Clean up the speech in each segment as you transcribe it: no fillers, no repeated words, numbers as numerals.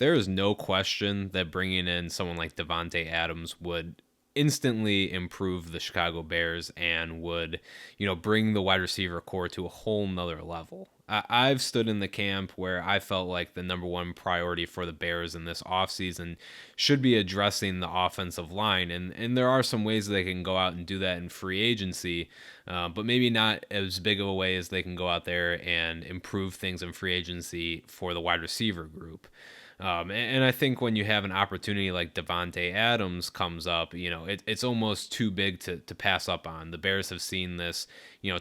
there is no question that bringing in someone like Davante Adams would instantly improve the Chicago Bears and would, bring the wide receiver core to a whole nother level. I've stood in the camp where I felt like the number one priority for the Bears in this offseason should be addressing the offensive line. And there are some ways they can go out and do that in free agency, but maybe not as big of a way as they can go out there and improve things in free agency for the wide receiver group. And I think when you have an opportunity like Davante Adams comes up, it's almost too big to pass up on. The Bears have seen this,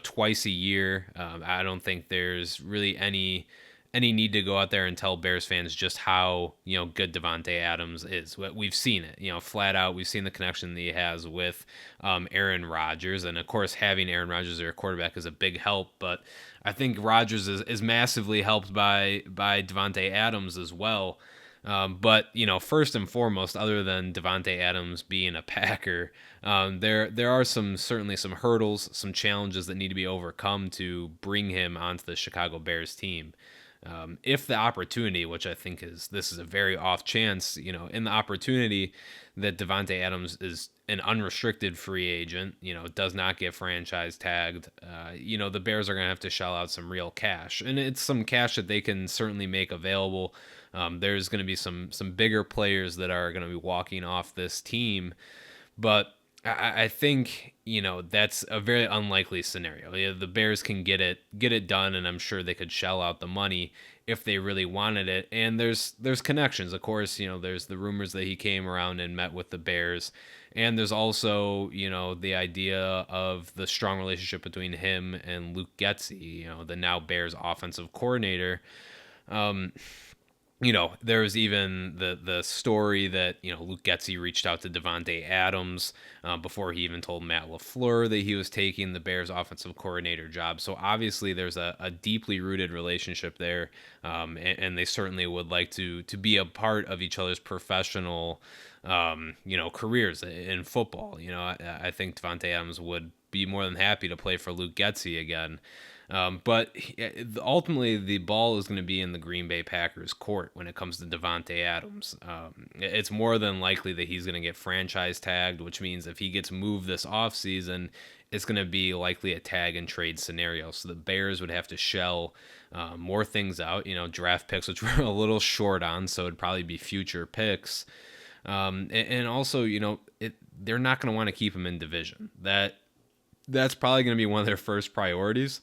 twice a year. I don't think there's really any need to go out there and tell Bears fans just how good Davante Adams is. We've seen it, flat out. We've seen the connection that he has with Aaron Rodgers, and of course, having Aaron Rodgers as your quarterback is a big help. But I think Rodgers is massively helped by Davante Adams as well. But first and foremost, other than Davante Adams being a Packer, there are certainly some hurdles, some challenges that need to be overcome to bring him onto the Chicago Bears team. If the opportunity, which I think this is a very off chance, in the opportunity that Davante Adams is an unrestricted free agent, does not get franchise tagged, the Bears are going to have to shell out some real cash, and it's some cash that they can certainly make available. There's going to be some bigger players that are going to be walking off this team, but I think that's a very unlikely scenario. The Bears can get it done, and I'm sure they could shell out the money if they really wanted it. And there's connections, of course. There's the rumors that he came around and met with the Bears, and there's also the idea of the strong relationship between him and Luke Getsy, the now Bears offensive coordinator. There was even the story that, Luke Getsy reached out to Davante Adams before he even told Matt LaFleur that he was taking the Bears offensive coordinator job. So obviously there's a deeply rooted relationship there, and they certainly would like to be a part of each other's professional, careers in football. I think Davante Adams would be more than happy to play for Luke Getsy again. But ultimately, the ball is going to be in the Green Bay Packers' court when it comes to Davante Adams. It's more than likely that he's going to get franchise tagged, which means if he gets moved this offseason, it's going to be likely a tag and trade scenario. So the Bears would have to shell more things out, draft picks, which we're a little short on, so it'd probably be future picks. And also, they're not going to want to keep him in division. That's probably going to be one of their first priorities.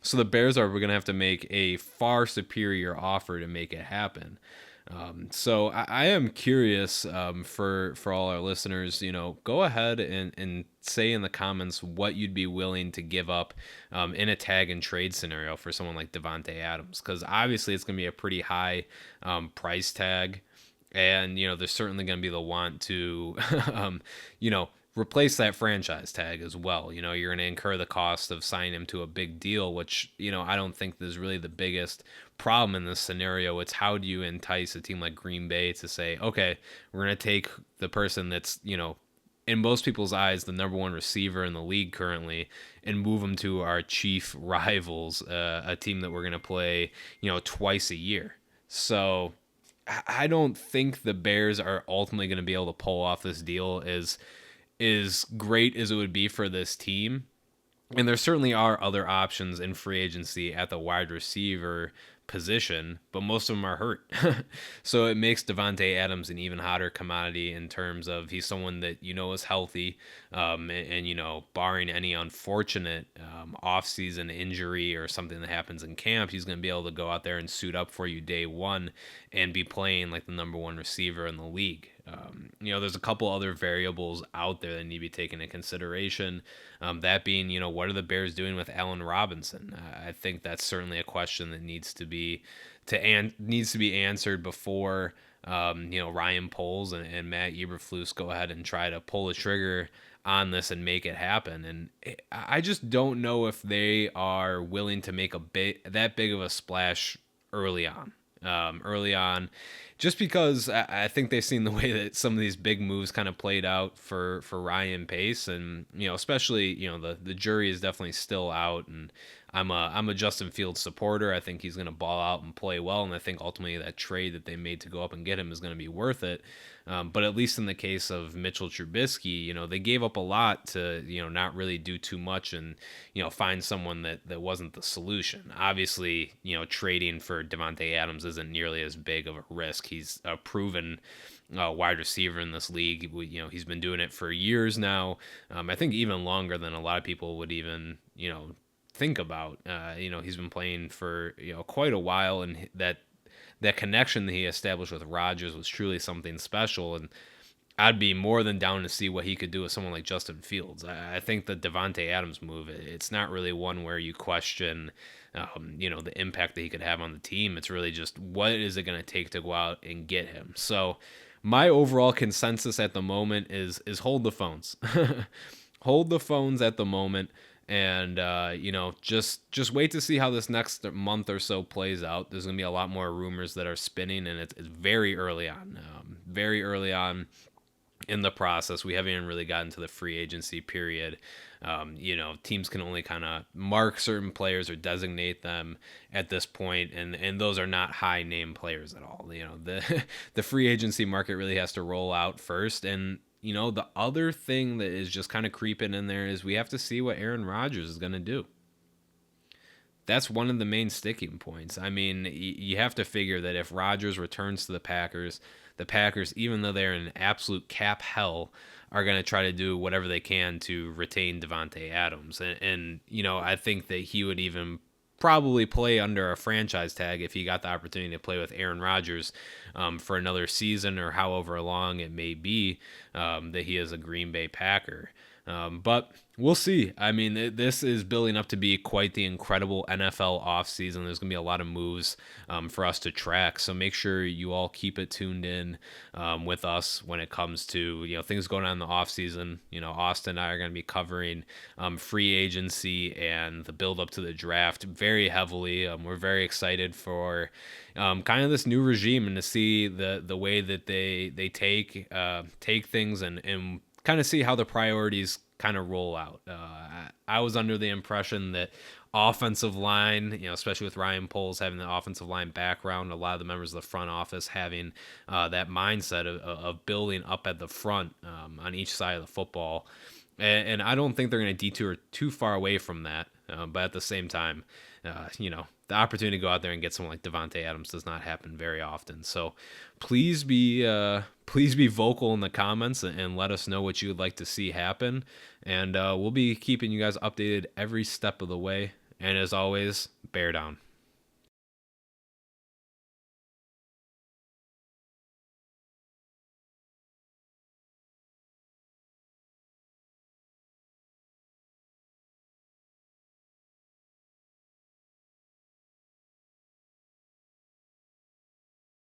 So the Bears are going to have to make a far superior offer to make it happen. So I am curious for all our listeners, go ahead and say in the comments what you'd be willing to give up in a tag and trade scenario for someone like Davante Adams, because obviously it's going to be a pretty high price tag. And, there's certainly going to be the want to, replace that franchise tag as well. You're going to incur the cost of signing him to a big deal, which, I don't think is really the biggest problem in this scenario. It's how do you entice a team like Green Bay to say, okay, we're going to take the person that's, in most people's eyes, the number one receiver in the league currently, and move them to our chief rivals, a team that we're going to play, twice a year. So I don't think the Bears are ultimately going to be able to pull off this deal as great as it would be for this team. And there certainly are other options in free agency at the wide receiver position, but most of them are hurt. So it makes Davante Adams an even hotter commodity in terms of he's someone that is healthy, and barring any unfortunate off-season injury or something that happens in camp, he's going to be able to go out there and suit up for you day one and be playing like the number one receiver in the league. There's a couple other variables out there that need to be taken into consideration. That being, what are the Bears doing with Allen Robinson? I think that's certainly a question that needs to be answered before Ryan Poles and Matt Eberflus go ahead and try to pull the trigger on this and make it happen. And I just don't know if they are willing to make that big of a splash early on. Just because I think they've seen the way that some of these big moves kind of played out for Ryan Pace, and especially the jury is definitely still out, and I'm a Justin Fields supporter. I think he's going to ball out and play well, and I think ultimately that trade that they made to go up and get him is going to be worth it. But at least in the case of Mitchell Trubisky, they gave up a lot to not really do too much and find someone that wasn't the solution. Obviously, trading for Davante Adams isn't nearly as big of a risk. He's a proven wide receiver in this league. He's been doing it for years now. I think even longer than a lot of people would even think about. He's been playing for quite a while, and that connection that he established with Rodgers was truly something special. And I'd be more than down to see what he could do with someone like Justin Fields. I think the Davante Adams move, it's not really one where you question, the impact that he could have on the team. It's really just what is it going to take to go out and get him. So my overall consensus at the moment is hold the phones. Hold the phones at the moment. And, just wait to see how this next month or so plays out. There's going to be a lot more rumors that are spinning, and it's very early on. Very early on in the process. We haven't even really gotten to the free agency period. Teams can only kind of mark certain players or designate them at this point, and those are not high name players at all. The free agency market really has to roll out first. And the other thing that is just kind of creeping in there is we have to see what Aaron Rodgers is going to do. That's one of the main sticking points. I mean, you have to figure that if Rodgers returns to the Packers, even though they're in absolute cap hell, are going to try to do whatever they can to retain Davante Adams. And I think that he would even probably play under a franchise tag if he got the opportunity to play with Aaron Rodgers for another season or however long it may be that he is a Green Bay Packer. But we'll see. I mean, this is building up to be quite the incredible NFL offseason. There's going to be a lot of moves for us to track. So make sure you all keep it tuned in with us when it comes to, things going on in the offseason. Austin and I are going to be covering free agency and the build up to the draft very heavily. We're very excited for kind of this new regime and to see the way that they take things and kind of see how the priorities kind of roll out. I was under the impression that offensive line, especially with Ryan Poles having the offensive line background, a lot of the members of the front office having that mindset of building up at the front on each side of the football. And I don't think they're going to detour too far away from that. But at the same time, the opportunity to go out there and get someone like Davante Adams does not happen very often. So please be vocal in the comments and let us know what you would like to see happen. And we'll be keeping you guys updated every step of the way. And as always, bear down.